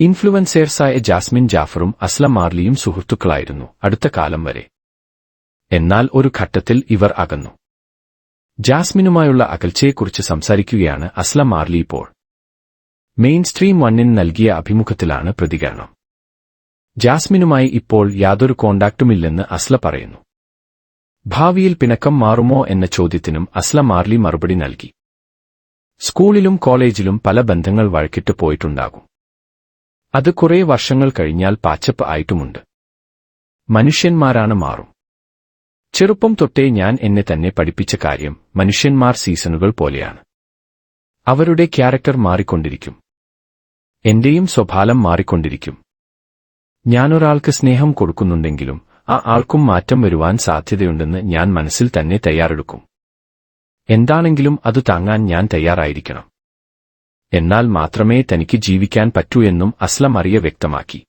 ഇൻഫ്ലുവൻസേഴ്സായ Jasmine ജാഫറും Aslam മാർലിയും സുഹൃത്തുക്കളായിരുന്നു അടുത്ത കാലം വരെ. എന്നാൽ ഒരു ഘട്ടത്തിൽ ഇവർ അകന്നു. ജാസ്മിനുമായുള്ള അകൽച്ചയെക്കുറിച്ച് സംസാരിക്കുകയാണ് അസ്ലം മാർലി ഇപ്പോൾ. മെയിൻ സ്ട്രീം വണ്ണിന് നൽകിയ അഭിമുഖത്തിലാണ് പ്രതികരണം. ജാസ്മിനുമായി ഇപ്പോൾ യാതൊരു കോണ്ടാക്റ്റുമില്ലെന്ന് അസ്ല പറയുന്നു. ഭാവിയിൽ പിണക്കം മാറുമോ എന്ന ചോദ്യത്തിനും അസ്ല മാർലി മറുപടി നൽകി. സ്കൂളിലും കോളേജിലും പല ബന്ധങ്ങൾ വഴക്കിട്ട് പോയിട്ടുണ്ടാകും. അത് കുറേ വർഷങ്ങൾ കഴിഞ്ഞാൽ പാച്ചപ്പ് ആയിട്ടുമുണ്ട്. മനുഷ്യന്മാരാണ് മാറും. ചെറുപ്പം തൊട്ടേ ഞാൻ എന്നെ തന്നെ പഠിപ്പിച്ച കാര്യം മനുഷ്യന്മാർ സീസണുകൾ പോലെയാണ്. അവരുടെ ക്യാരക്ടർ മാറിക്കൊണ്ടിരിക്കും. എന്റെയും സ്വഭാവം മാറിക്കൊണ്ടിരിക്കും. ഞാനൊരാൾക്ക് സ്നേഹം കൊടുക്കുന്നുണ്ടെങ്കിലും ആ ആൾക്കും മാറ്റം വരുവാൻ സാധ്യതയുണ്ടെന്ന് ഞാൻ മനസ്സിൽ തന്നെ തയ്യാറെടുക്കും. എന്താണെങ്കിലും അത് താങ്ങാൻ ഞാൻ തയ്യാറായിരിക്കണം. എന്നാൽ മാത്രമേ തനിക്ക് ജീവിക്കാൻ പറ്റൂ എന്നും അസ്ല മറിയ വ്യക്തമാക്കി.